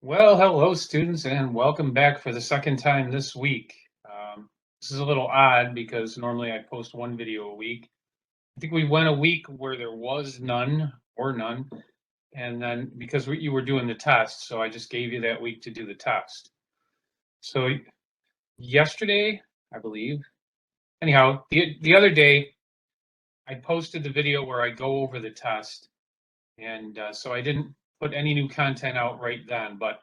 Well, hello, students, and welcome back for the second time this week. This is a little odd because normally I post one video a week. I think we went a week where there was none or none, and then because you were doing the test, so I just gave you that week to do the test. So yesterday, I believe, anyhow, the other day, I posted the video where I go over the test, and so I didn't put any new content out right then, but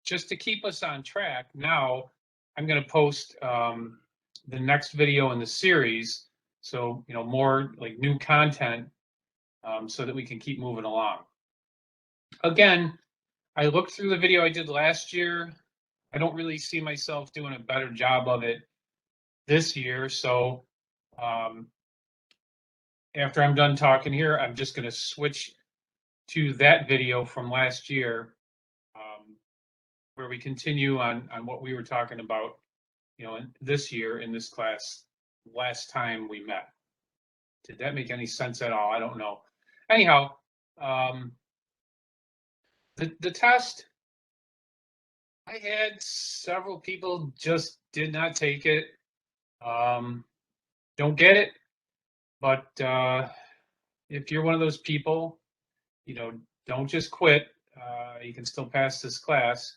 just to keep us on track, now I'm going to post the next video in the series. So, more like new content so that we can keep moving along. Again, I looked through the video I did last year. I don't really see myself doing a better job of it this year. So after I'm done talking here, I'm just going to switch to that video from last year where we continue on what we were talking about, this year in this class last time we met. Did that make any sense at all? I don't know. Anyhow, the test, I had several people just did not take it. Don't get it, but if you're one of those people, don't just quit. You can still pass this class.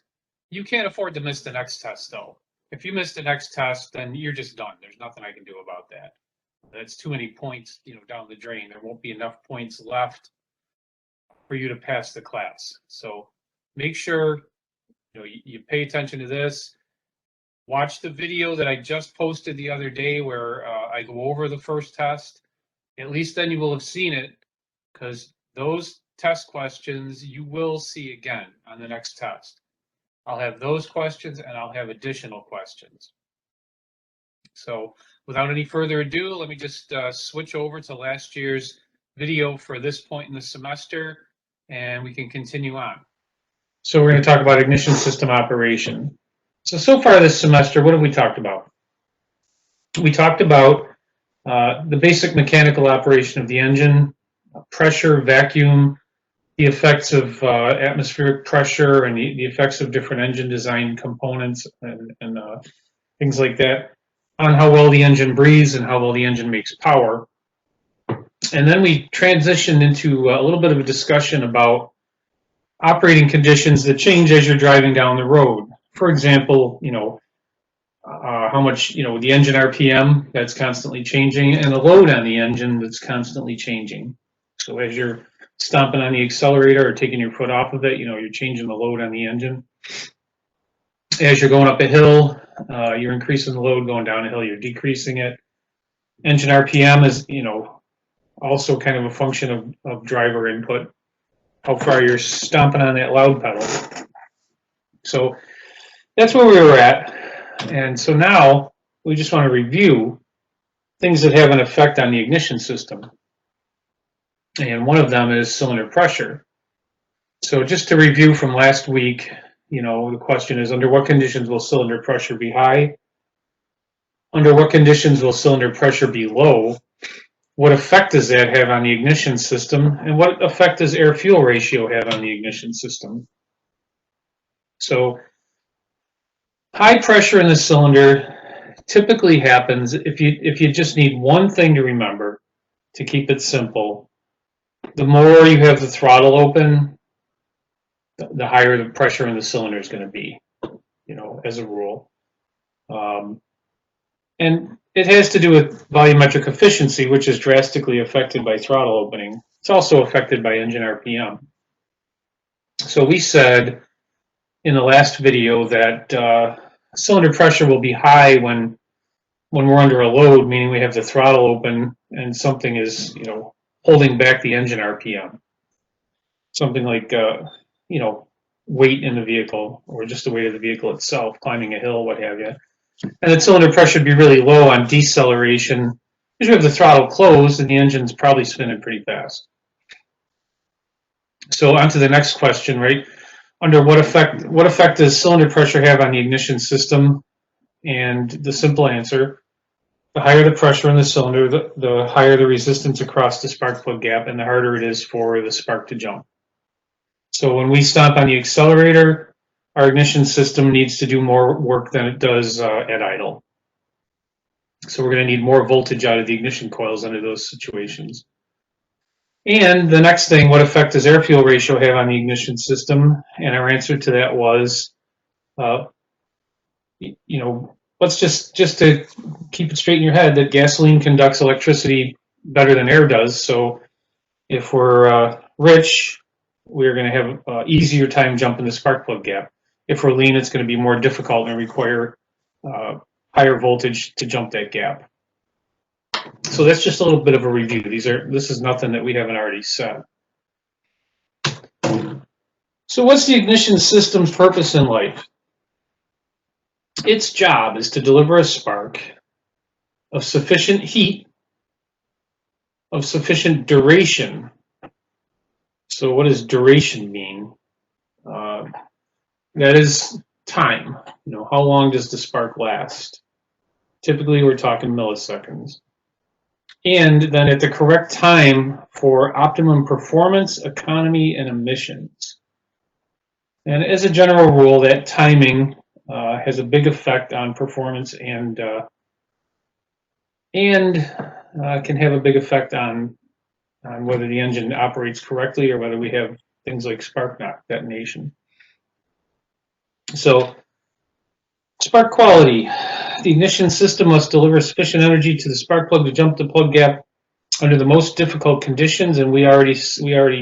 You can't afford to miss the next test, though. If you miss the next test, then you're just done. There's nothing I can do about that. That's too many points, down the drain. There won't be enough points left for you to pass the class. So make sure, you pay attention to this. Watch the video that I just posted the other day where I go over the first test. At least then you will have seen it, because those test questions you will see again on the next test. I'll have those questions and I'll have additional questions. So without any further ado, let me just switch over to last year's video for this point in the semester, and we can continue on. So we're going to talk about ignition system operation. So far this semester, what have we talked about? We talked about the basic mechanical operation of the engine, pressure, vacuum, the effects of atmospheric pressure, and the effects of different engine design components and things like that, on how well the engine breathes and how well the engine makes power. And then we transitioned into a little bit of a discussion about operating conditions that change as you're driving down the road. For example, how much, the engine RPM that's constantly changing, and the load on the engine that's constantly changing. So as you're stomping on the accelerator or taking your foot off of it, you're changing the load on the engine. As you're going up a hill, you're increasing the load. Going down a hill, you're decreasing it. Engine RPM is, also kind of a function of driver input, how far you're stomping on that loud pedal. So that's where we were at. And so now we just want to review things that have an effect on the ignition system. And one of them is cylinder pressure. So just to review from last week, the question is, under what conditions will cylinder pressure be high? Under what conditions will cylinder pressure be low? What effect does that have on the ignition system? And what effect does air-fuel ratio have on the ignition system? So high pressure in the cylinder typically happens if you just need one thing to remember to keep it simple. The more you have the throttle open, the higher the pressure in the cylinder is going to be, as a rule. And it has to do with volumetric efficiency, which is drastically affected by throttle opening. It's also affected by engine RPM. So we said in the last video that cylinder pressure will be high when we're under a load, meaning we have the throttle open and something is, holding back the engine RPM. Something like, weight in the vehicle, or just the weight of the vehicle itself, climbing a hill, what have you. And the cylinder pressure would be really low on deceleration. Because you have the throttle closed and the engine's probably spinning pretty fast. So on to the next question, right? Under what effect does cylinder pressure have on the ignition system? And the simple answer, the higher the pressure in the cylinder, the higher the resistance across the spark plug gap, and the harder it is for the spark to jump. So when we stomp on the accelerator, our ignition system needs to do more work than it does at idle. So we're going to need more voltage out of the ignition coils under those situations. And the next thing, what effect does air-fuel ratio have on the ignition system? And our answer to that was, let's just to keep it straight in your head, that gasoline conducts electricity better than air does. So if we're rich, we're going to have an easier time jumping the spark plug gap. If we're lean, it's going to be more difficult and require higher voltage to jump that gap. So that's just a little bit of a review. This is nothing that we haven't already said. So what's the ignition system's purpose in life? Its job is to deliver a spark of sufficient heat, of sufficient duration. So what does duration mean? That is time. How long does the spark last? Typically, we're talking milliseconds. And then at the correct time for optimum performance, economy, and emissions. And as a general rule, that timing has a big effect on performance and can have a big effect on whether the engine operates correctly or whether we have things like spark knock detonation. So, spark quality. The ignition system must deliver sufficient energy to the spark plug to jump the plug gap under the most difficult conditions, and we already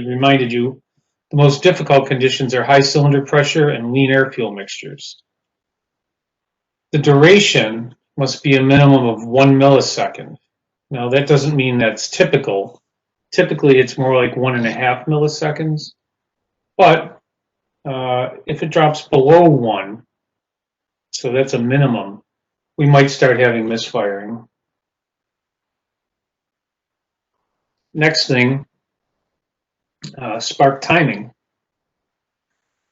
reminded you, the most difficult conditions are high cylinder pressure and lean air-fuel mixtures. The duration must be a minimum of 1 millisecond. Now, that doesn't mean that's typical. Typically, it's more like 1.5 milliseconds. But if it drops below 1, so that's a minimum, we might start having misfiring. Next thing, spark timing.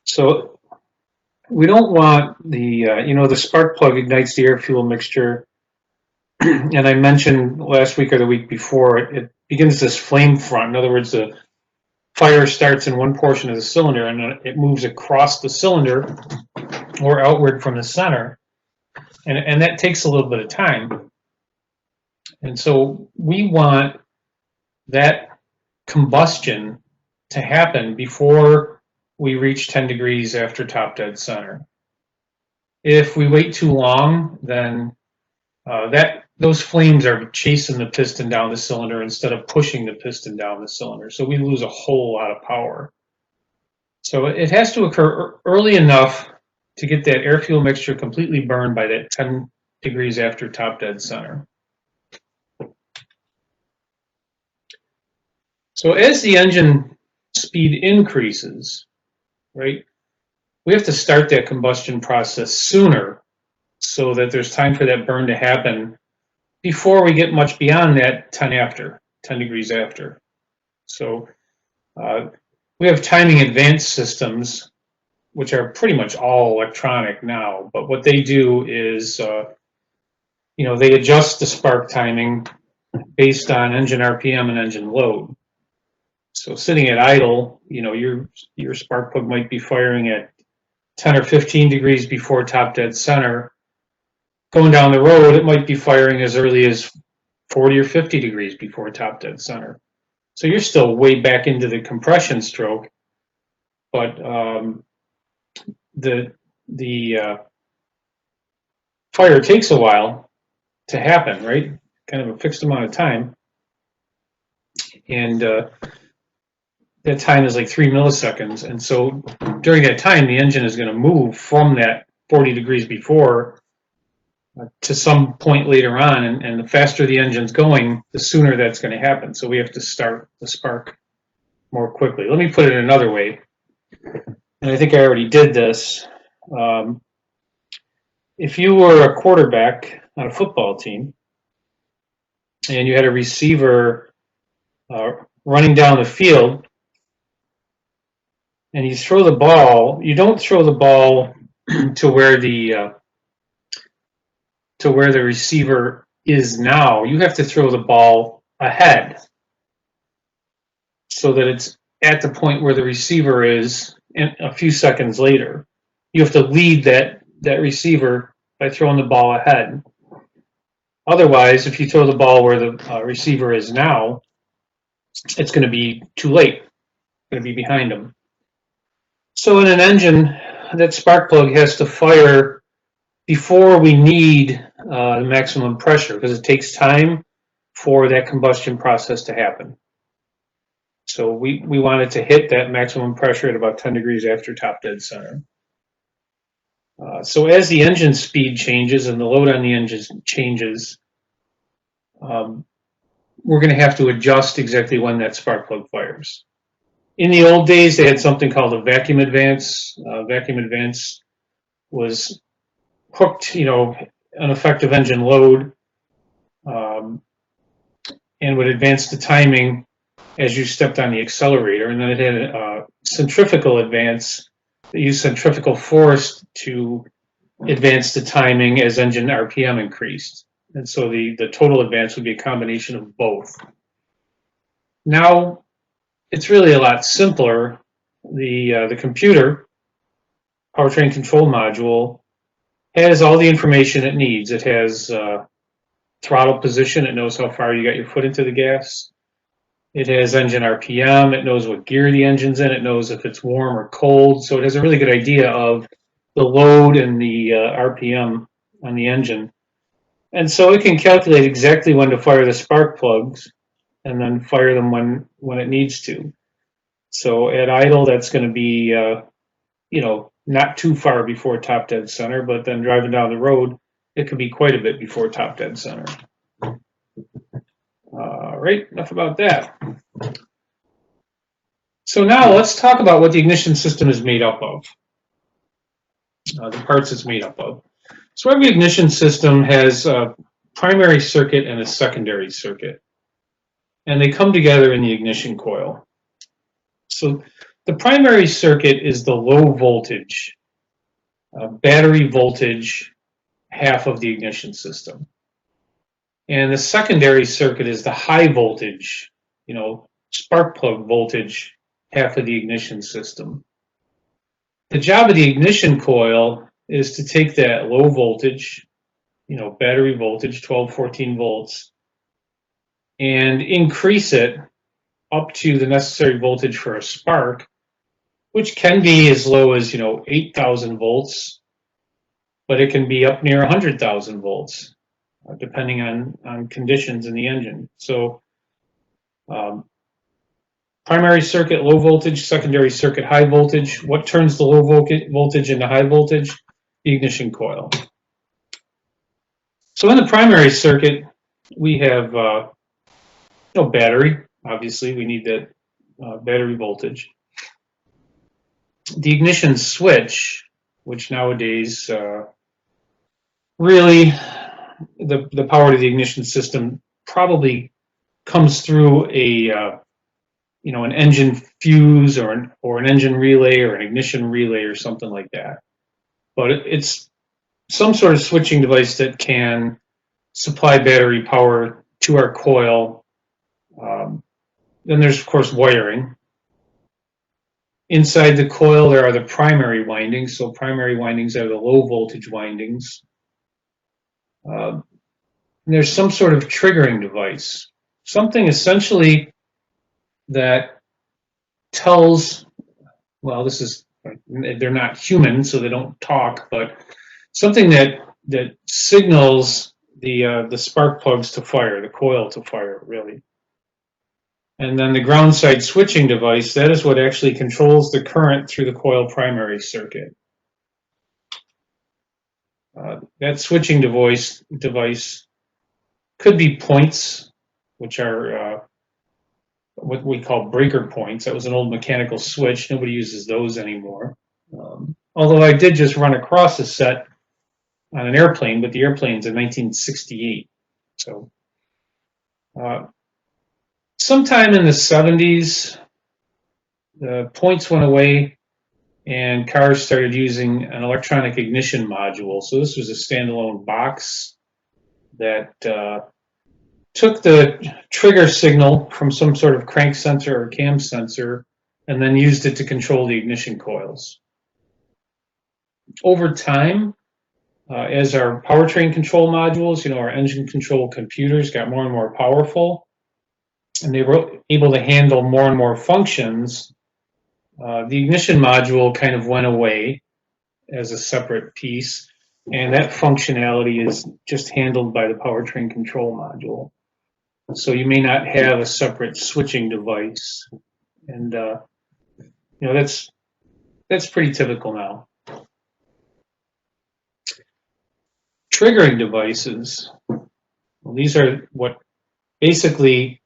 So we don't want the spark plug ignites the air-fuel mixture, and I mentioned last week or the week before, it begins this flame front. In other words, the fire starts in one portion of the cylinder and it moves across the cylinder or outward from the center, and that takes a little bit of time. And so we want that combustion to happen before we reach 10 degrees after top dead center. If we wait too long, then those flames are chasing the piston down the cylinder instead of pushing the piston down the cylinder. So we lose a whole lot of power. So it has to occur early enough to get that air-fuel mixture completely burned by that 10 degrees after top dead center. So as the engine speed increases, right, we have to start that combustion process sooner so that there's time for that burn to happen before we get much beyond that 10 degrees after. So we have timing advanced systems, which are pretty much all electronic now, but what they do is, they adjust the spark timing based on engine RPM and engine load. So sitting at idle, your spark plug might be firing at 10 or 15 degrees before top dead center. Going down the road, it might be firing as early as 40 or 50 degrees before top dead center. So you're still way back into the compression stroke, but the fire takes a while to happen, right? Kind of a fixed amount of time. And that time is like 3 milliseconds. And so during that time, the engine is going to move from that 40 degrees before to some point later on. And the faster the engine's going, the sooner that's going to happen. So we have to start the spark more quickly. Let me put it another way. And I think I already did this. If you were a quarterback on a football team and you had a receiver running down the field and you throw the ball, you don't throw the ball to where the receiver is now. You have to throw the ball ahead so that it's at the point where the receiver is a few seconds later. you have to lead that receiver by throwing the ball ahead. Otherwise, if you throw the ball where the receiver is now, it's going to be too late. It's going to be behind him. So in an engine, that spark plug has to fire before we need the maximum pressure, because it takes time for that combustion process to happen. So we want it to hit that maximum pressure at about 10 degrees after top dead center. So as the engine speed changes and the load on the engine changes, we're going to have to adjust exactly when that spark plug fires. In the old days, they had something called a vacuum advance. Vacuum advance was hooked, an effective engine load, and would advance the timing as you stepped on the accelerator. And then it had a centrifugal advance that used centrifugal force to advance the timing as engine RPM increased. And so the total advance would be a combination of both. Now, it's really a lot simpler. The computer, powertrain control module, has all the information it needs. It has throttle position. It knows how far you got your foot into the gas. It has engine RPM. It knows what gear the engine's in. It knows if it's warm or cold. So it has a really good idea of the load and the RPM on the engine. And so it can calculate exactly when to fire the spark plugs and then fire them when it needs to. So at idle, that's going to be, not too far before top dead center, but then driving down the road, it could be quite a bit before top dead center. All right, enough about that. So now let's talk about what the ignition system is made up of, the parts it's made up of. So every ignition system has a primary circuit and a secondary circuit, and they come together in the ignition coil. So the primary circuit is the low voltage, battery voltage half of the ignition system. And the secondary circuit is the high voltage, spark plug voltage half of the ignition system. The job of the ignition coil is to take that low voltage, battery voltage, 12, 14 volts, and increase it up to the necessary voltage for a spark, which can be as low as 8,000 volts, but it can be up near 100,000 volts, depending on conditions in the engine. So primary circuit low voltage, secondary circuit high voltage. What turns the low voltage into high voltage? The ignition coil. So in the primary circuit, we have battery. Obviously, we need that battery voltage. The ignition switch, which nowadays really the power to the ignition system probably comes through an engine fuse or an engine relay or an ignition relay or something like that. But it's some sort of switching device that can supply battery power to our coil. Then there's, of course, wiring. Inside the coil, there are the primary windings. So primary windings are the low voltage windings. There's some sort of triggering device, something essentially that tells, well, they're not human, so they don't talk, but something that signals the spark plugs to fire, the coil to fire, really. And then the ground side switching device, that is what actually controls the current through the coil primary circuit. That switching device could be points, which are what we call breaker points. That was an old mechanical switch. Nobody uses those anymore. Although I did just run across a set on an airplane, but the airplane's in 1968. So sometime in the 70s, the points went away and cars started using an electronic ignition module. So this was a standalone box that took the trigger signal from some sort of crank sensor or cam sensor and then used it to control the ignition coils. Over time, as our powertrain control modules, our engine control computers got more and more powerful, and they were able to handle more and more functions, the ignition module kind of went away as a separate piece, and that functionality is just handled by the powertrain control module. So you may not have a separate switching device, and that's pretty typical now. Triggering devices. Well, these are what basically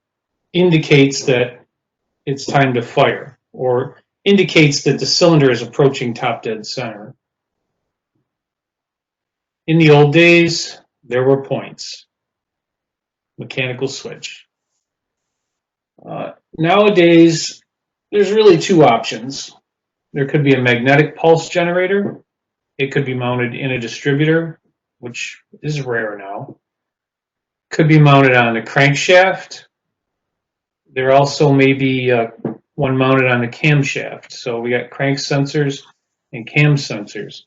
indicates that it's time to fire, or indicates that the cylinder is approaching top dead center. In the old days, there were points. Mechanical switch. Nowadays, there's really two options. There could be a magnetic pulse generator. It could be mounted in a distributor, which is rare now. Could be mounted on the crankshaft. There also may be one mounted on the camshaft. So we got crank sensors and cam sensors.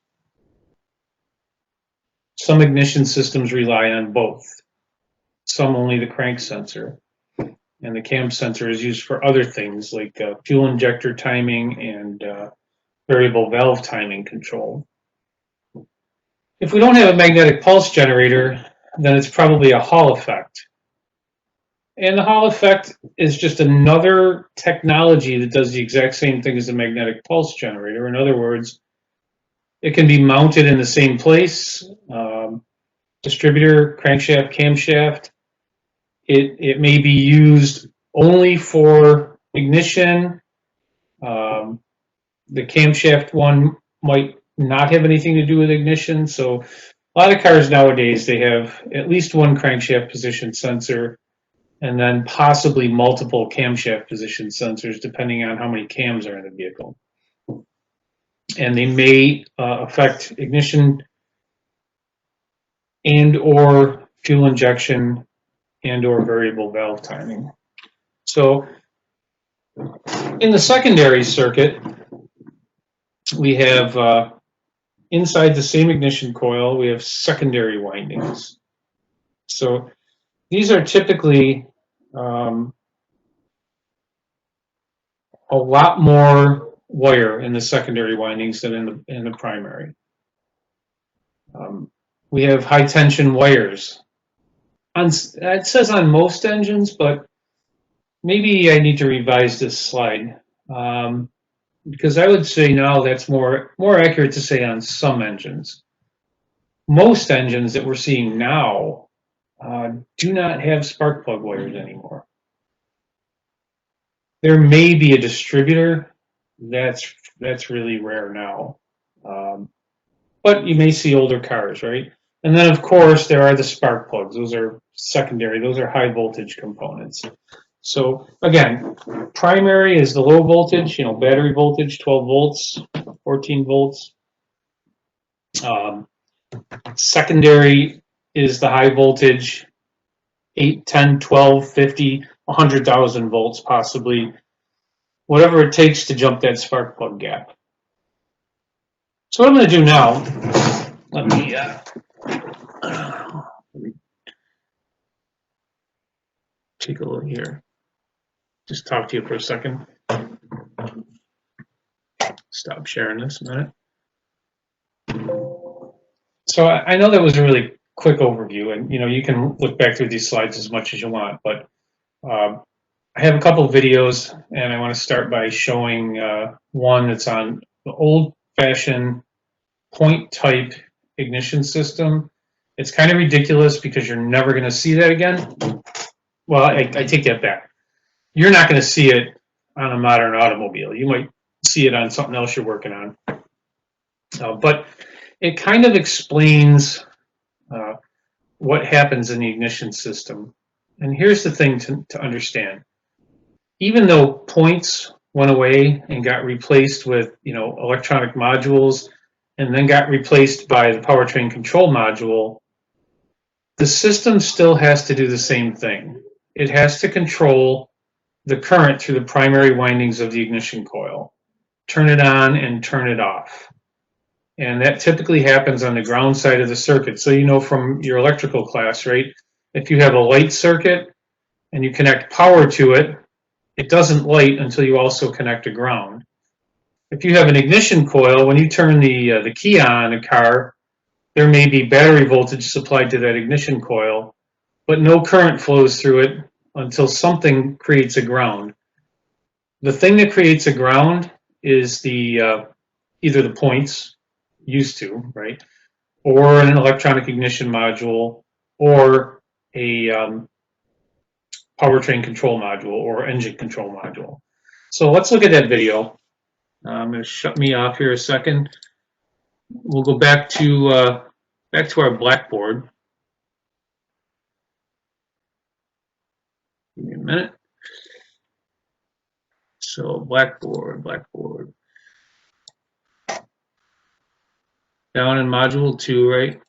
Some ignition systems rely on both. Some only the crank sensor. And the cam sensor is used for other things like fuel injector timing and variable valve timing control. If we don't have a magnetic pulse generator, then it's probably a Hall effect. And the Hall effect is just another technology that does the exact same thing as a magnetic pulse generator. In other words, it can be mounted in the same place, distributor, crankshaft, camshaft. It may be used only for ignition. The camshaft one might not have anything to do with ignition. So a lot of cars nowadays, they have at least one crankshaft position sensor and then possibly multiple camshaft position sensors, depending on how many cams are in the vehicle. And they may affect ignition and or fuel injection and or variable valve timing. So in the secondary circuit, we have inside the same ignition coil, we have secondary windings. So these are typically a lot more wire in the secondary windings than in the primary. We have high tension wires. It says on most engines, but maybe I need to revise this slide because I would say now that's more accurate to say on some engines. Most engines that we're seeing now do not have spark plug wires anymore. There may be a distributor. That's really rare now. But you may see older cars, right? And then, of course, there are the spark plugs. Those are secondary. Those are high voltage components. So, again, primary is the low voltage, battery voltage, 12 volts, 14 volts. Secondary is the high voltage, 8, 10, 12, 50, 100,000 volts, possibly. Whatever it takes to jump that spark plug gap. So what I'm going to do now, let me take a look here. Just talk to you for a second. Stop sharing this a minute. So I know that was a really quick overview, and you can look back through these slides as much as you want, but I have a couple of videos, and I want to start by showing one that's on the old-fashioned point-type ignition system. It's kind of ridiculous because you're never going to see that again. Well, I take that back. You're not going to see it on a modern automobile. You might see it on something else you're working on. But it kind of explains what happens in the ignition system. And here's the thing to understand. Even though points went away and got replaced with electronic modules and then got replaced by the powertrain control module, the system still has to do the same thing. It has to control the current through the primary windings of the ignition coil, turn it on and turn it off. And that typically happens on the ground side of the circuit. So you know from your electrical class, right? If you have a light circuit and you connect power to it, it doesn't light until you also connect a ground. If you have an ignition coil, when you turn the key on a car, there may be battery voltage supplied to that ignition coil, but no current flows through it until something creates a ground. The thing that creates a ground is the either the points, used to, right, or an electronic ignition module, or a powertrain control module or engine control module. So let's look at that video. I'm going to shut me off here a second. We'll go back to our blackboard. Give me a minute. So blackboard. Down in module 2, right?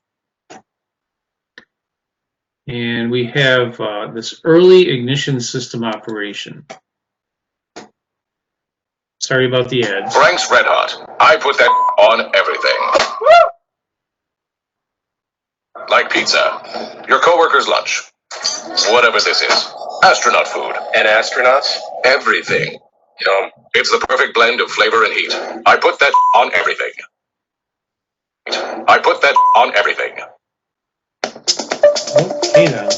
And we have this early ignition system operation. Sorry about the ads. Frank's Red Hot. I put that on everything. Like pizza. Your coworker's lunch. Whatever this is. Astronaut food. And astronauts? Everything. Yum. It's the perfect blend of flavor and heat. I put that on everything. I put that on everything. Okay then.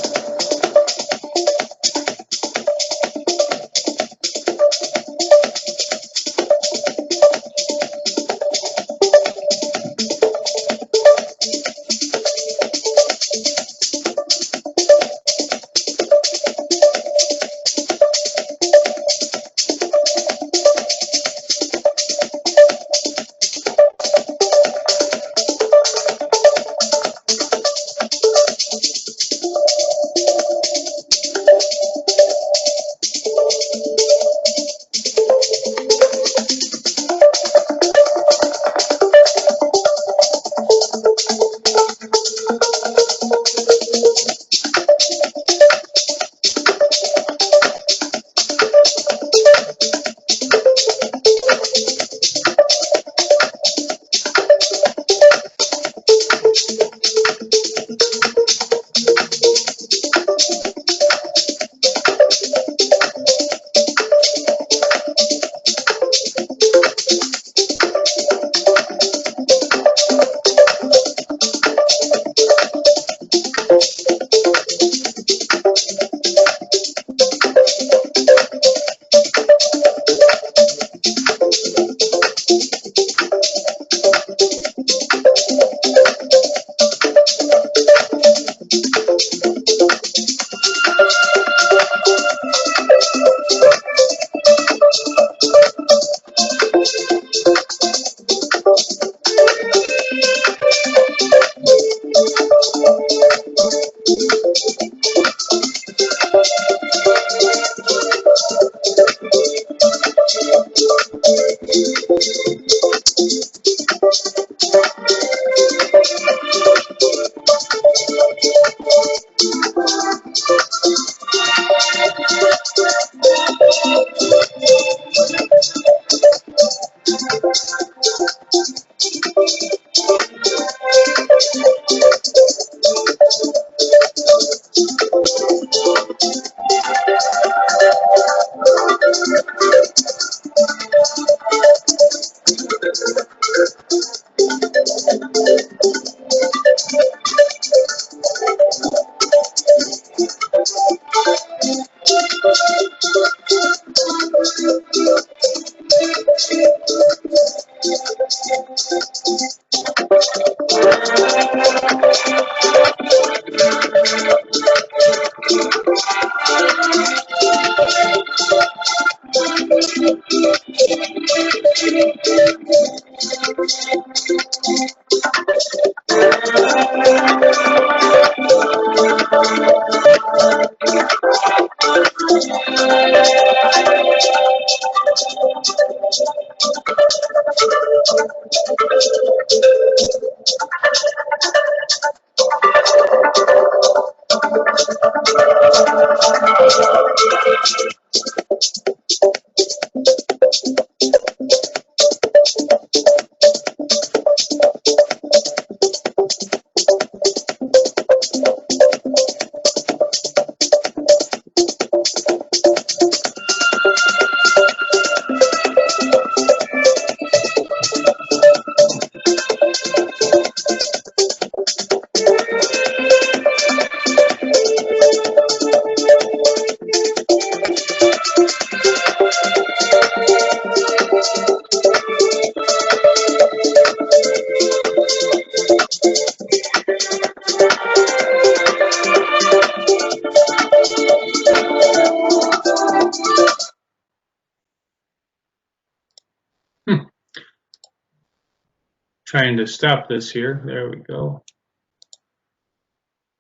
trying to stop this here. There we go.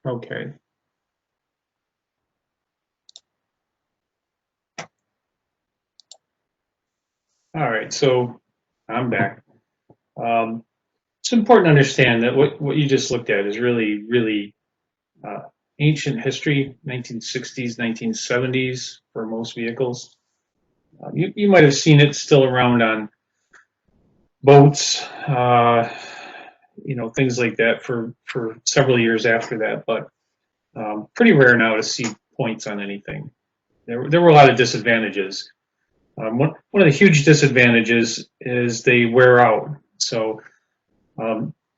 Okay. All right, so I'm back. It's important to understand that what you just looked at is really ancient history, 1960s, 1970s for most vehicles. You might have seen it still around on boats, things like that for several years after that, but pretty rare now to see points on anything. There were a lot of disadvantages. One of the huge disadvantages is they wear out. So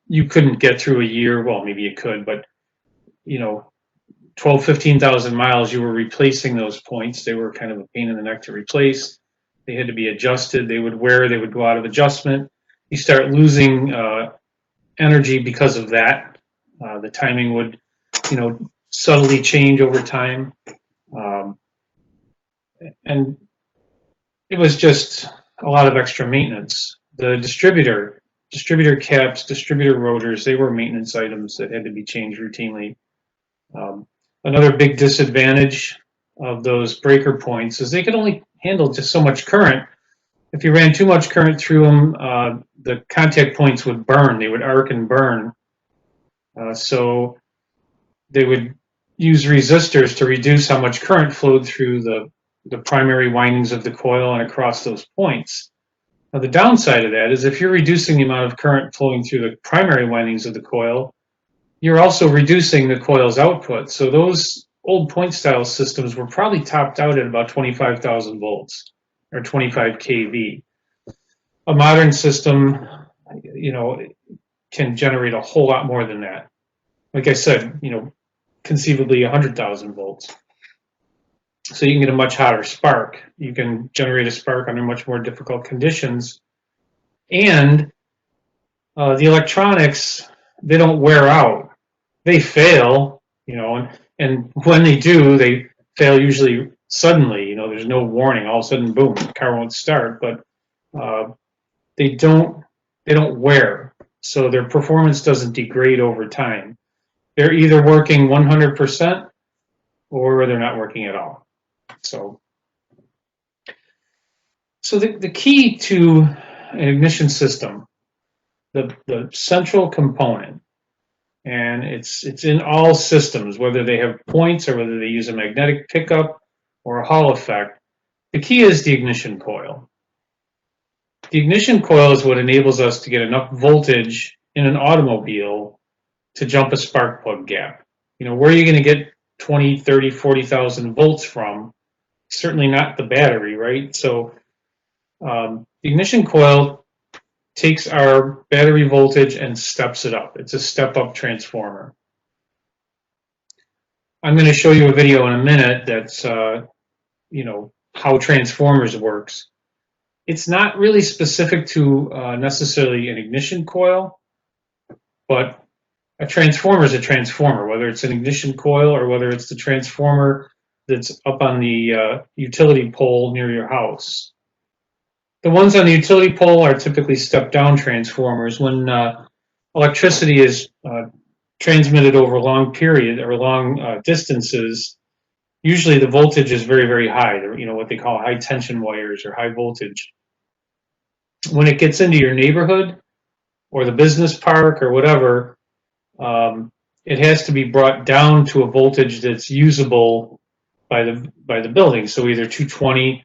you couldn't get through a year, well, maybe you could, but 12, 15,000 miles, you were replacing those points. They were kind of a pain in the neck to replace. They had to be adjusted. They would wear, they would go out of adjustment. You start losing energy because of that. The timing would, subtly change over time. And it was just a lot of extra maintenance. The distributor caps, distributor rotors, they were maintenance items that had to be changed routinely. Another big disadvantage of those breaker points is they could only handle just so much current. If you ran too much current through them, the contact points would burn. They would arc and burn. So they would use resistors to reduce how much current flowed through the primary windings of the coil and across those points. Now, the downside of that is if you're reducing the amount of current flowing through the primary windings of the coil, you're also reducing the coil's output. So those old point style systems were probably topped out at about 25,000 volts or 25 kV. A modern system, can generate a whole lot more than that. Like I said, conceivably 100,000 volts. So you can get a much hotter spark. You can generate a spark under much more difficult conditions. And the electronics, they don't wear out. They fail, and when they do, they fail usually suddenly. There's no warning. All of a sudden, boom, the car won't start. But they don't wear, so their performance doesn't degrade over time. They're either working 100% or they're not working at all. So the key to an ignition system, the central component, and it's in all systems, whether they have points or whether they use a magnetic pickup or a Hall effect, the key is the ignition coil. The ignition coil is what enables us to get enough voltage in an automobile to jump a spark plug gap. Where are you going to get 20, 30, 40,000 volts from? Certainly not the battery, right? So the ignition coil takes our battery voltage and steps it up. It's a step-up transformer. I'm going to show you a video in a minute that's, how transformers works. It's not really specific to necessarily an ignition coil, but a transformer is a transformer, whether it's an ignition coil or whether it's the transformer that's up on the utility pole near your house. The ones on the utility pole are typically step-down transformers. When electricity is transmitted over a long period or long distances, usually the voltage is very, very high. They're, what they call high tension wires or high voltage. When it gets into your neighborhood or the business park or whatever, it has to be brought down to a voltage that's usable by the building. So either 220,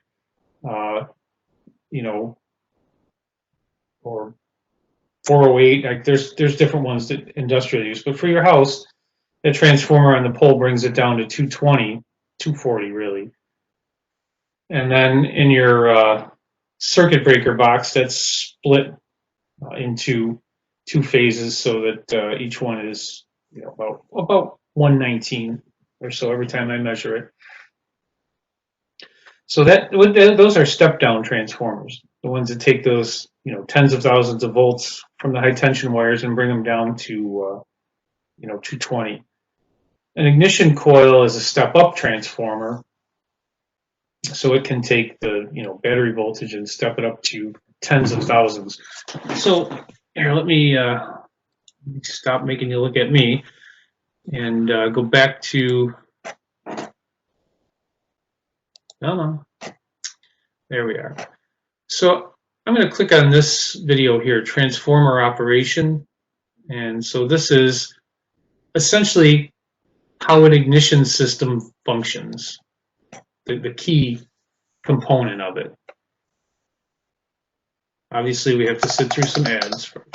or 408. Like there's different ones that industrial use, but for your house, the transformer on the pole brings it down to 220, 240 really. And then in your circuit breaker box, that's split into two phases so that each one is about 119 or so every time I measure it. So those are step-down transformers, the ones that take those tens of thousands of volts from the high tension wires and bring them down to 220. An ignition coil is a step-up transformer, so it can take the battery voltage and step it up to tens of thousands. So Here, let me stop making you look at me and go back to, no, there we are. So I'm going to click on this video here, transformer operation. And so this is essentially how an ignition system functions, the key component of it. Obviously, we have to sit through some ads first.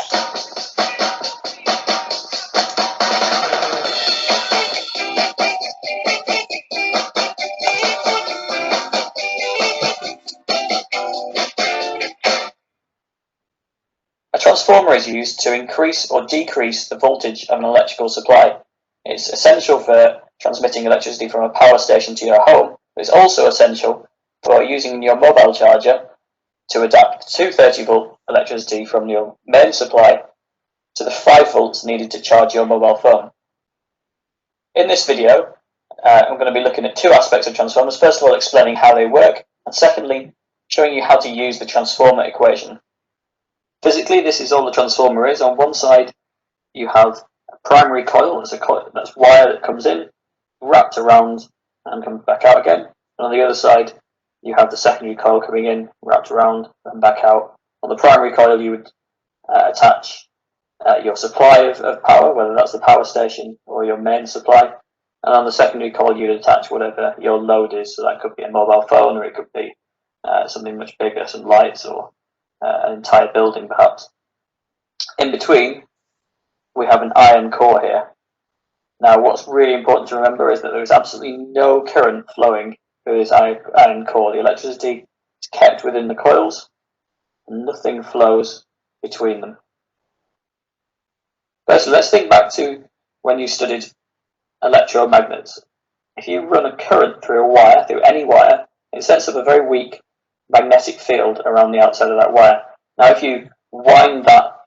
A transformer is used to increase or decrease the voltage of an electrical supply. It's essential for transmitting electricity from a power station to your home, but it's also essential for using your mobile charger to adapt 230-volt electricity from your main supply to the 5 volts needed to charge your mobile phone. In this video, I'm going to be looking at two aspects of transformers. First of all, explaining how they work, and secondly, showing you how to use the transformer equation. Physically, this is all the transformer is. On one side, you have a primary coil, that's wire that comes in, wrapped around, and comes back out again. And on the other side, you have the secondary coil coming in, wrapped around, and back out. On the primary coil, you would attach your supply of power, whether that's the power station or your main supply. And on the secondary coil, you'd attach whatever your load is. So that could be a mobile phone, or it could be something much bigger, some lights, or an entire building perhaps. In between, we have an iron core here. Now, what's really important to remember is that there is absolutely no current flowing through this iron core. The electricity is kept within the coils, and nothing flows between them. Firstly, let's think back to when you studied electromagnets. If you run a current through a wire, through any wire, it sets up a very weak magnetic field around the outside of that wire. Now, if you wind that...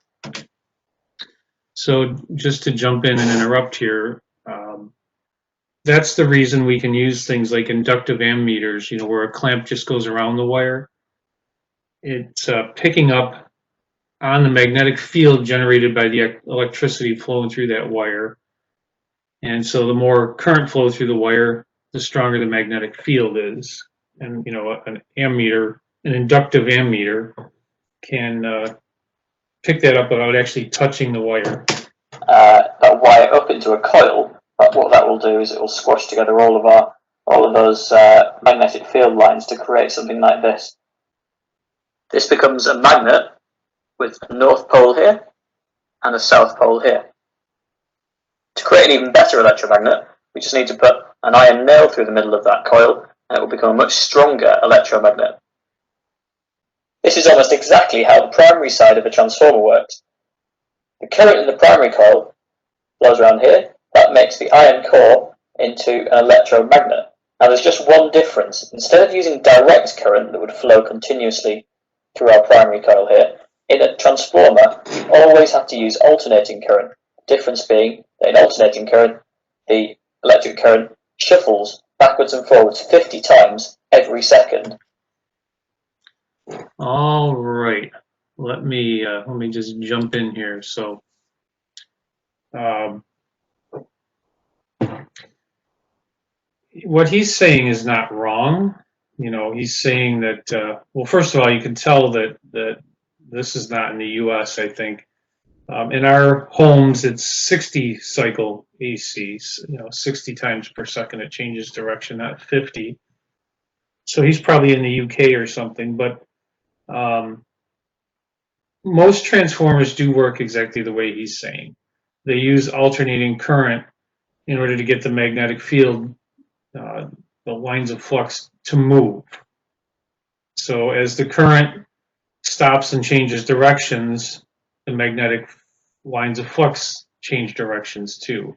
So just to jump in and interrupt here, that's the reason we can use things like inductive ammeters, where a clamp just goes around the wire. It's picking up on the magnetic field generated by the electricity flowing through that wire. And so the more current flow through the wire, the stronger the magnetic field is. And an ammeter, an inductive ammeter, can pick that up without actually touching the wire. That wire up into a coil. But what that will do is it will squash together all of those magnetic field lines to create something like this. This becomes a magnet with a north pole here and a south pole here. To create an even better electromagnet, we just need to put an iron nail through the middle of that coil, and it will become a much stronger electromagnet. This is almost exactly how the primary side of a transformer works. The current in the primary coil flows around here. That makes the iron core into an electromagnet. Now, there's just one difference. Instead of using direct current that would flow continuously through our primary coil here, in a transformer, you always have to use alternating current. The difference being that in alternating current, the electric current shuffles backwards and forwards 50 times every second. All right, let me just jump in here. So, what he's saying is not wrong. He's saying that. Well, first of all, you can tell that this is not in the U.S. I think. In our homes, it's 60 cycle AC, 60 times per second it changes direction, not 50. So he's probably in the UK or something, but most transformers do work exactly the way he's saying. They use alternating current in order to get the magnetic field, the lines of flux, to move. So as the current stops and changes directions, the magnetic lines of flux change directions too.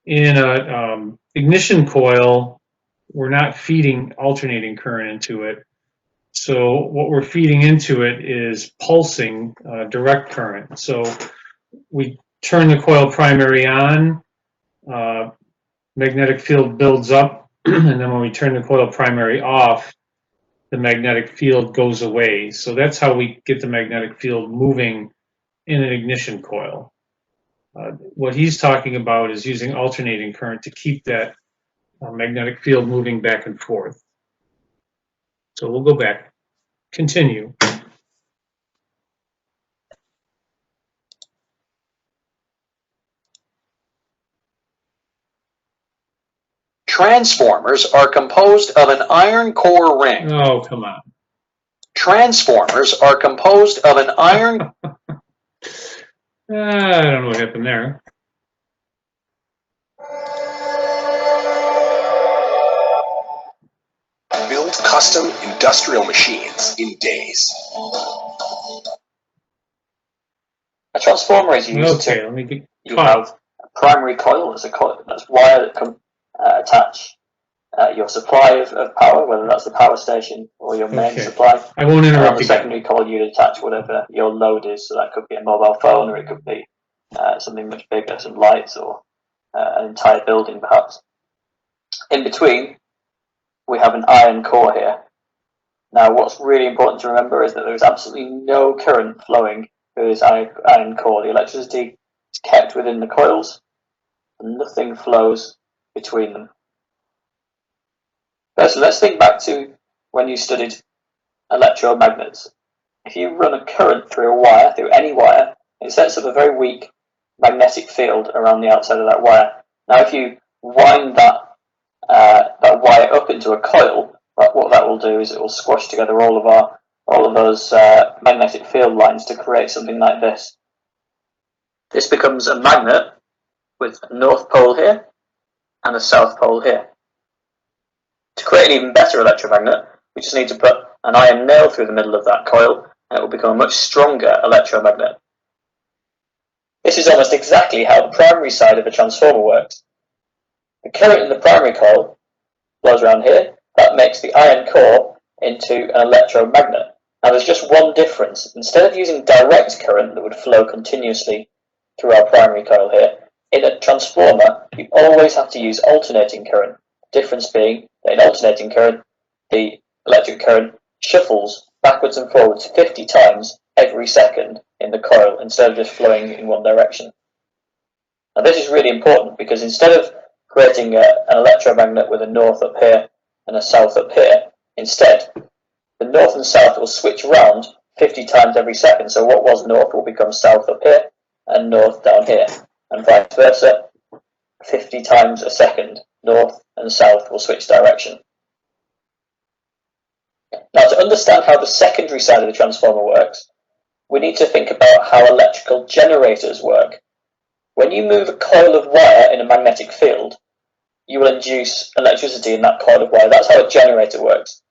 In an ignition coil, we're not feeding alternating current into it. So what we're feeding into it is pulsing direct current. So we turn the coil primary on, magnetic field builds up, and then when we turn the coil primary off, the magnetic field goes away. So that's how we get the magnetic field moving in an ignition coil. What he's talking about is using alternating current to keep that magnetic field moving back and forth. So we'll go back, continue. Transformers are composed of an iron core ring. Oh, come on. Transformers are composed of an iron... I don't know what happened there. Build custom industrial machines in days. A transformer is used Okay, to... let me get You caught. have a primary coil as a coil, that's wire that can attach your supply of power, whether that's the power station or your main Okay. supply. I won't And on interrupt the again. secondary coil, you'd attach whatever your load is. So that could be a mobile phone, or it could be something much bigger, some lights, or an entire building, perhaps. In between, we have an iron core here. Now, what's really important to remember is that there is absolutely no current flowing through this iron core. The electricity is kept within the coils, and nothing flows between them. First, let's think back to when you studied electromagnets. If you run a current through a wire, through any wire, it sets up a very weak magnetic field around the outside of that wire. Now, if you wind that wire up into a coil, what that will do is it will squash together all of those magnetic field lines to create something like this. This becomes a magnet with a north pole here and a south pole here. To create an even better electromagnet, we just need to put an iron nail through the middle of that coil, and it will become a much stronger electromagnet. This is almost exactly how the primary side of a transformer works. The current in the primary coil flows around here. That makes the iron core into an electromagnet. Now there's just one difference. Instead of using direct current that would flow continuously through our primary coil here, in a transformer you always have to use alternating current. The difference being that in alternating current, the electric current shuffles backwards and forwards 50 times every second in the coil instead of just flowing in one direction. Now this is really important because instead of creating an electromagnet with a north up here and a south up here, instead the north and south will switch around 50 times every second. So what was north will become south up here and north down here, and vice versa. 50 times a second, north and south will switch direction. Now, to understand how the secondary side of the transformer works, we need to think about how electrical generators work. When you move a coil of wire in a magnetic field, you will induce electricity in that coil of wire. That's how a generator works.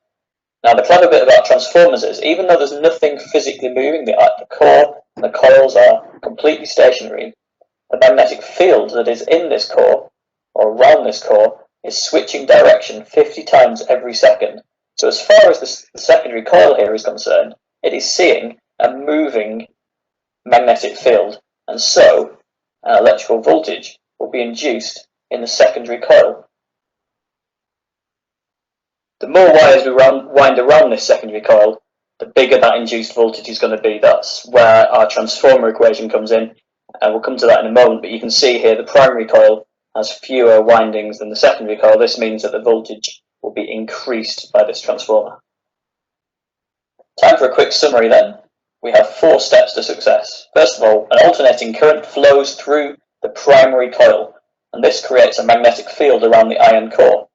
Now, the clever bit about transformers is, even though there's nothing physically moving, the core and the coils are completely stationary, the magnetic field that is in this core, or around this core, is switching direction 50 times every second. So as far as the secondary coil here is concerned, it is seeing a moving magnetic field, and so an electrical voltage will be induced in the secondary coil. The more wires we wind around this secondary coil, the bigger that induced voltage is going to be. That's where our transformer equation comes in, and we'll come to that in a moment, but you can see here the primary coil has fewer windings than the secondary coil. This means that the voltage will be increased by this transformer. Time for a quick summary then. We have 4 steps to success. First of all, an alternating current flows through the primary coil, and this creates a magnetic field around the iron core.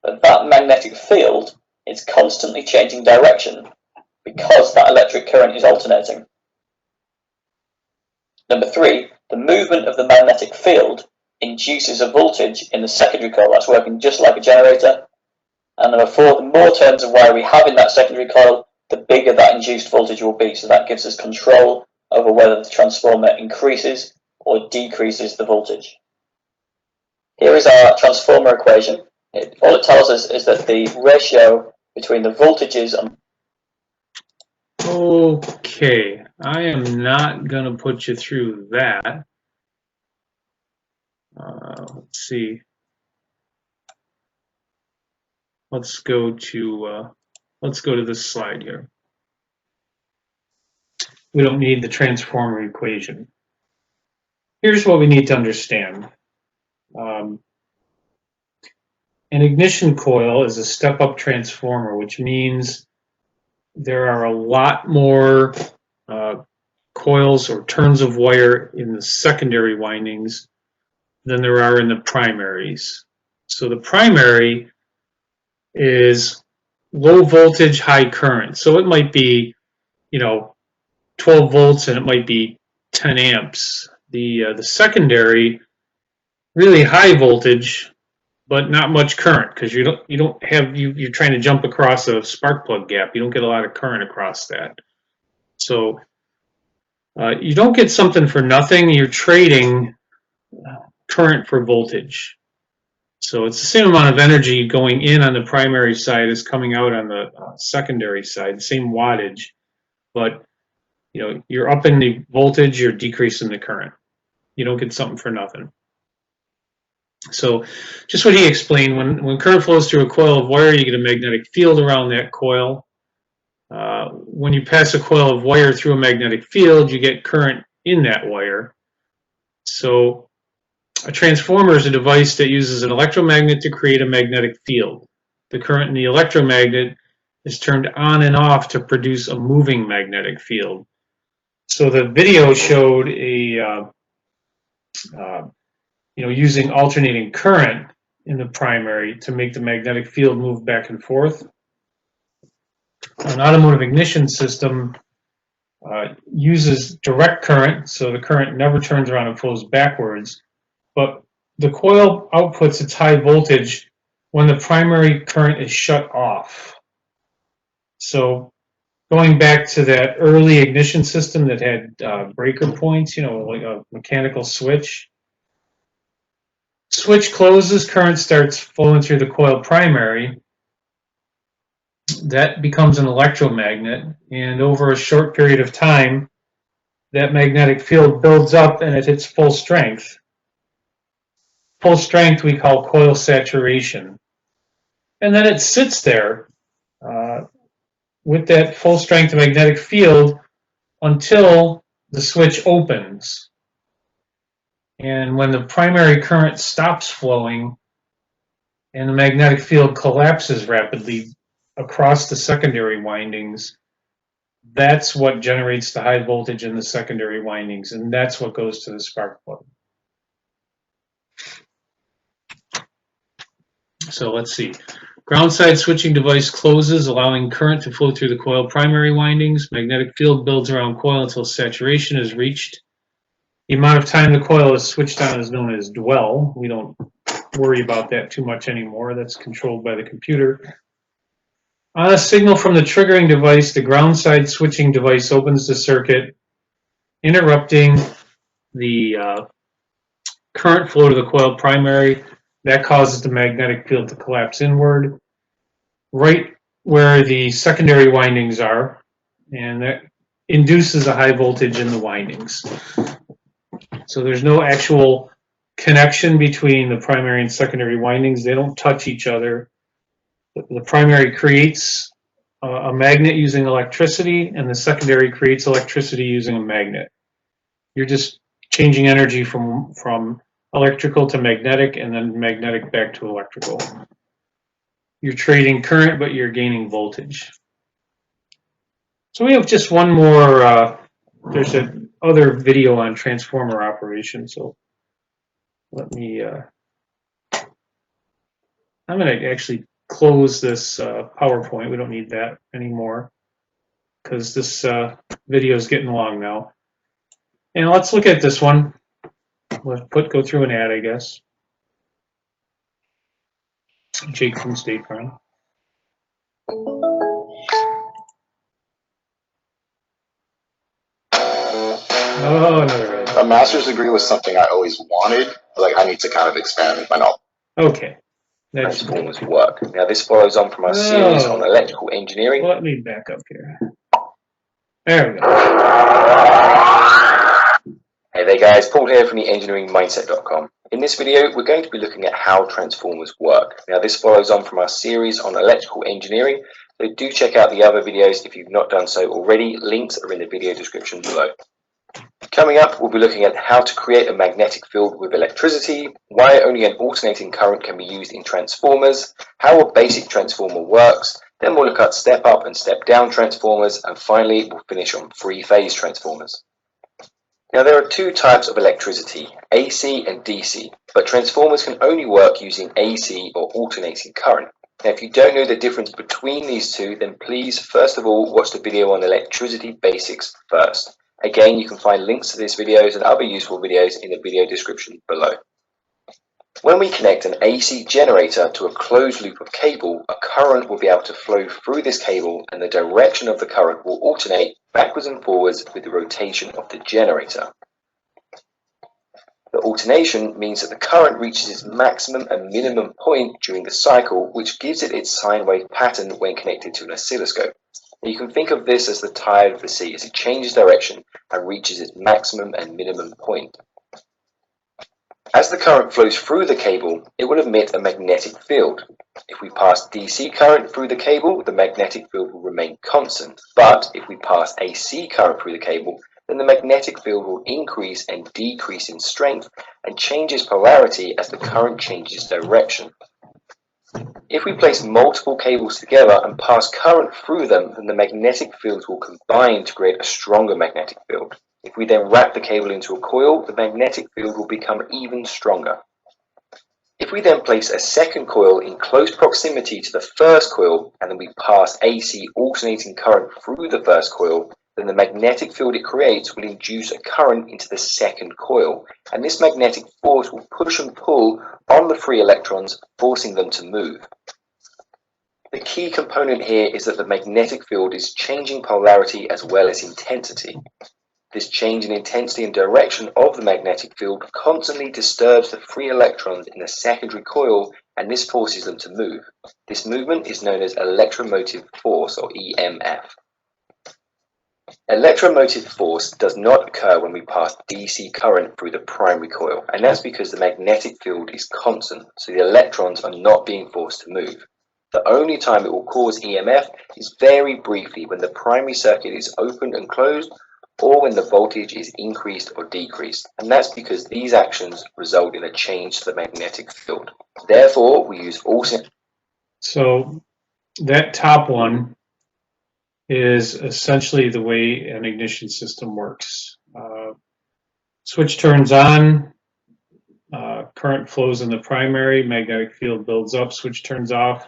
But that magnetic field is constantly changing direction because that electric current is alternating. Number 3, the movement of the magnetic field induces a voltage in the secondary coil. That's working just like a generator. And number 4, the more turns of wire we have in that secondary coil, the bigger that induced voltage will be. So that gives us control over whether the transformer increases or decreases the voltage. Here is our transformer equation. All it tells us is that the ratio between the voltages and... Okay, I am not going to put you through that. Let's see. Let's go to this slide here. we don't need the transformer equation. Here's what we need to understand. An ignition coil is a step-up transformer, which means there are a lot more coils or turns of wire in the secondary windings than there are in the primaries. So the primary is low voltage, high current. So it might be, 12 volts and it might be 10 amps. The secondary, really high voltage, but not much current, because you're trying to jump across a spark plug gap. You don't get a lot of current across that. So you don't get something for nothing. You're trading current for voltage. So it's the same amount of energy going in on the primary side as coming out on the secondary side, same wattage, but you're upping the voltage, you're decreasing the current. You don't get something for nothing. So just what he explained, when current flows through a coil of wire, you get a magnetic field around that coil. When you pass a coil of wire through a magnetic field, you get current in that wire. So a transformer is a device that uses an electromagnet to create a magnetic field. The current in the electromagnet is turned on and off to produce a moving magnetic field. So the video showed using alternating current in the primary to make the magnetic field move back and forth. An automotive ignition system uses direct current, so the current never turns around and flows backwards, but the coil outputs its high voltage when the primary current is shut off. So going back to that early ignition system that had breaker points, like a mechanical switch. Switch closes, current starts flowing through the coil primary. That becomes an electromagnet, and over a short period of time, that magnetic field builds up and it hits full strength. Full strength we call coil saturation. And then it sits there with that full strength magnetic field until the switch opens. And when the primary current stops flowing and the magnetic field collapses rapidly across the secondary windings, that's what generates the high voltage in the secondary windings, and that's what goes to the spark plug. So let's see. Ground side switching device closes, allowing current to flow through the coil primary windings. Magnetic field builds around coil until saturation is reached. The amount of time the coil is switched on is known as dwell. We don't worry about that too much anymore. That's controlled by the computer. On a signal from the triggering device, the ground side switching device opens the circuit, interrupting the current flow to the coil primary. That causes the magnetic field to collapse inward, right where the secondary windings are, and that induces a high voltage in the windings. So there's no actual connection between the primary and secondary windings. They don't touch each other. The primary creates a magnet using electricity, and the secondary creates electricity using a magnet. You're just changing energy from electrical to magnetic, and then magnetic back to electrical. You're trading current, but you're gaining voltage. So we have just one more, there's another video on transformer operation, so let me, I'm going to actually close this PowerPoint. We don't need that anymore because this video is getting long now. And let's look at this one. Let's go through an ad, I guess. Jake from State Farm. Oh, another ad. A master's degree was something I always wanted. Like, I need to kind of expand my knowledge. Okay. Transformers work. Now this follows on from our series on electrical engineering. Let me back up here. There we go. Hey there guys, Paul here from the engineeringmindset.com. In this video, we're going to be looking at how transformers work. Now this follows on from our series on electrical engineering, So do check out the other videos if you've not done so already. Links are in the video description below. Coming up, we'll be looking at how to create a magnetic field with electricity, why only an alternating current can be used in transformers, how a basic transformer works, then we'll look at step up and step down transformers, and finally we'll finish on three-phase transformers. Now there are two types of electricity, AC and DC, but transformers can only work using AC or alternating current. Now if you don't know the difference between these two, then please first of all watch the video on electricity basics first. Again, you can find links to these videos and other useful videos in the video description below. When we connect an AC generator to a closed loop of cable, a current will be able to flow through this cable and the direction of the current will alternate backwards and forwards with the rotation of the generator. The alternation means that the current reaches its maximum and minimum point during the cycle, which gives it its sine wave pattern when connected to an oscilloscope. You can think of this as the tide of the sea as it changes direction and reaches its maximum and minimum point. As the current flows through the cable, it will emit a magnetic field. If we pass DC current through the cable, the magnetic field will remain constant. But if we pass AC current through the cable, then the magnetic field will increase and decrease in strength and changes polarity as the current changes direction. If we place multiple cables together and pass current through them, then the magnetic fields will combine to create a stronger magnetic field. If we then wrap the cable into a coil, the magnetic field will become even stronger. If we then place a second coil in close proximity to the first coil and then we pass AC alternating current through the first coil, then the magnetic field it creates will induce a current into the second coil, and this magnetic force will push and pull on the free electrons, forcing them to move. The key component here is that the magnetic field is changing polarity as well as intensity. This change in intensity and direction of the magnetic field constantly disturbs the free electrons in the secondary coil, and this forces them to move. This movement is known as electromotive force, or EMF. Electromotive force does not occur when we pass DC current through the primary coil, and that's because the magnetic field is constant, so the electrons are not being forced to move. The only time it will cause EMF is very briefly when the primary circuit is opened and closed, or when the voltage is increased or decreased, and that's because these actions result in a change to the magnetic field. Therefore, we use alternating. So that top one is essentially the way an ignition system works. Switch turns on, current flows in the primary, magnetic field builds up, switch turns off,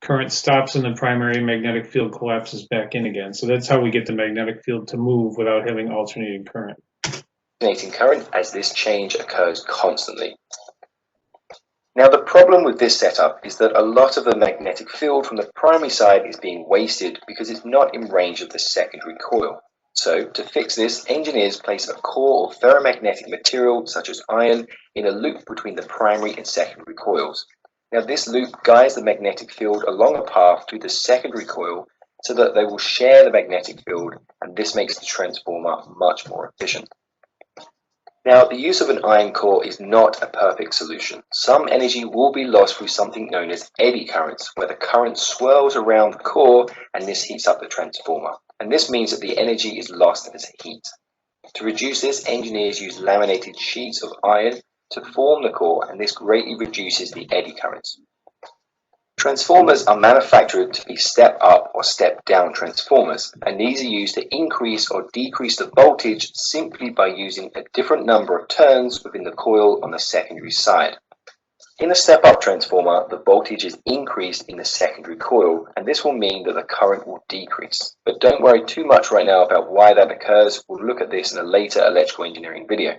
current stops in the primary, magnetic field collapses back in again. So that's how we get the magnetic field to move without having alternating current. Alternating current, as this change occurs constantly. Now the problem with this setup is that a lot of the magnetic field from the primary side is being wasted because it's not in range of the secondary coil. So to fix this, engineers place a core of ferromagnetic material such as iron in a loop between the primary and secondary coils. Now this loop guides the magnetic field along a path to the secondary coil so that they will share the magnetic field, and this makes the transformer much more efficient. Now, the use of an iron core is not a perfect solution. Some energy will be lost through something known as eddy currents, where the current swirls around the core and this heats up the transformer. And this means that the energy is lost as heat. To reduce this, engineers use laminated sheets of iron to form the core, and this greatly reduces the eddy currents. Transformers are manufactured to be step-up or step-down transformers, and these are used to increase or decrease the voltage simply by using a different number of turns within the coil on the secondary side. In a step-up transformer, the voltage is increased in the secondary coil, and this will mean that the current will decrease. But don't worry too much right now about why that occurs. We'll look at this in a later electrical engineering video.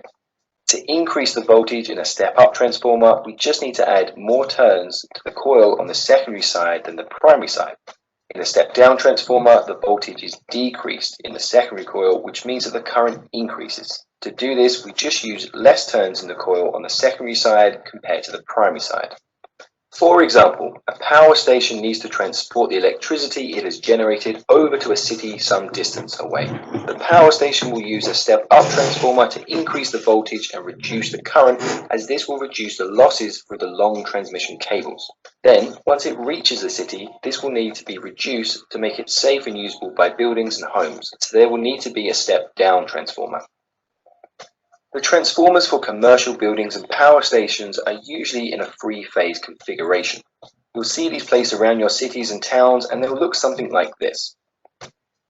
To increase the voltage in a step-up transformer, we just need to add more turns to the coil on the secondary side than the primary side. In a step-down transformer, the voltage is decreased in the secondary coil, which means that the current increases. To do this, we just use less turns in the coil on the secondary side compared to the primary side. For example, a power station needs to transport the electricity it has generated over to a city some distance away. The power station will use a step-up transformer to increase the voltage and reduce the current, as this will reduce the losses through the long transmission cables. Then, once it reaches the city, this will need to be reduced to make it safe and usable by buildings and homes, so there will need to be a step-down transformer. The transformers for commercial buildings and power stations are usually in a three-phase configuration. You'll see these placed around your cities and towns, and they'll look something like this.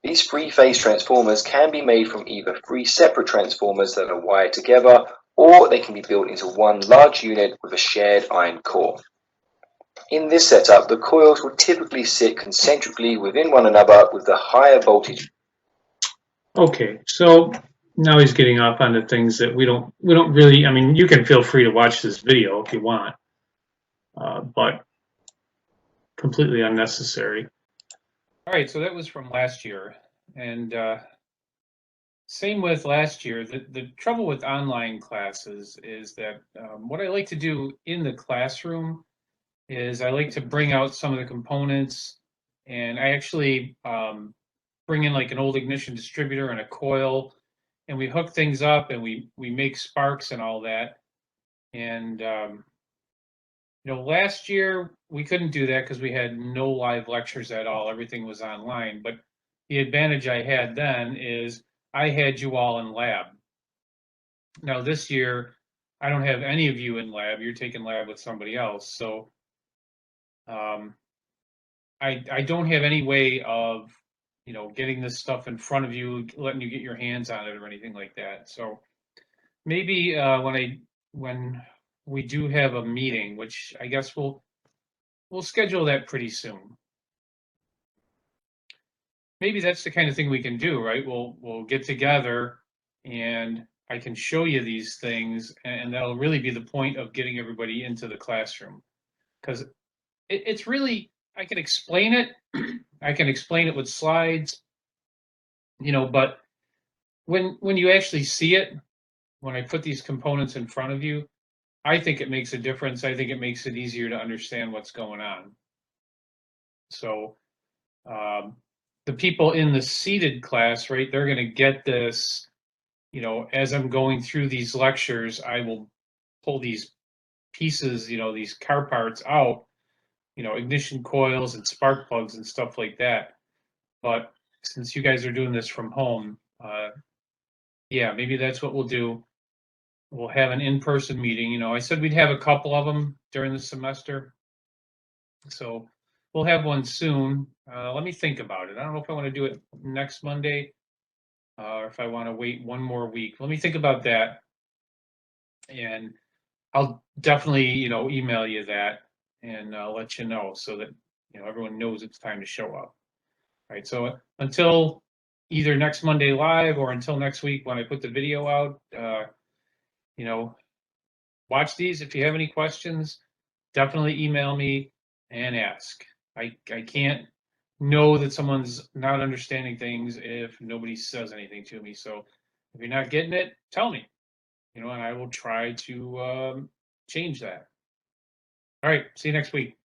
These three-phase transformers can be made from either three separate transformers that are wired together, or they can be built into one large unit with a shared iron core. In this setup, the coils will typically sit concentrically within one another with the higher voltage. Okay, so now he's getting off onto things that we don't really, I mean, you can feel free to watch this video if you want, but completely unnecessary. All right, so that was from last year, and same with last year. The trouble with online classes is that what I like to do in the classroom is I like to bring out some of the components, and I actually bring in like an old ignition distributor and a coil, and we hook things up and we make sparks and all that. And last year we couldn't do that because we had no live lectures at all. Everything was online. But the advantage I had then is I had you all in lab. Now this year I don't have any of you in lab. You're taking lab with somebody else. So I don't have any way of getting this stuff in front of you, letting you get your hands on it or anything like that. So maybe when we do have a meeting, which I guess we'll schedule that pretty soon. Maybe that's the kind of thing we can do, right? We'll get together and I can show you these things, and that'll really be the point of getting everybody into the classroom, because it's really, I can explain it. I can explain it with slides, but when you actually see it, when I put these components in front of you, I think it makes a difference. I think it makes it easier to understand what's going on. So the people in the seated class, right, they're going to get this, as I'm going through these lectures, I will pull these pieces, these car parts out, ignition coils and spark plugs and stuff like that. But since you guys are doing this from home, yeah, maybe that's what we'll do. We'll have an in-person meeting. I said we'd have a couple of them during the semester. So we'll have one soon. Let me think about it. I don't know if I want to do it next Monday or if I want to wait one more week. Let me think about that. And I'll definitely, email you that and let you know so that, everyone knows it's time to show up. All right. So until either next Monday live or until next week when I put the video out, watch these. If you have any questions, definitely email me and ask. I can't know that someone's not understanding things if nobody says anything to me. So if you're not getting it, tell me, and I will try to change that. All right. See you next week.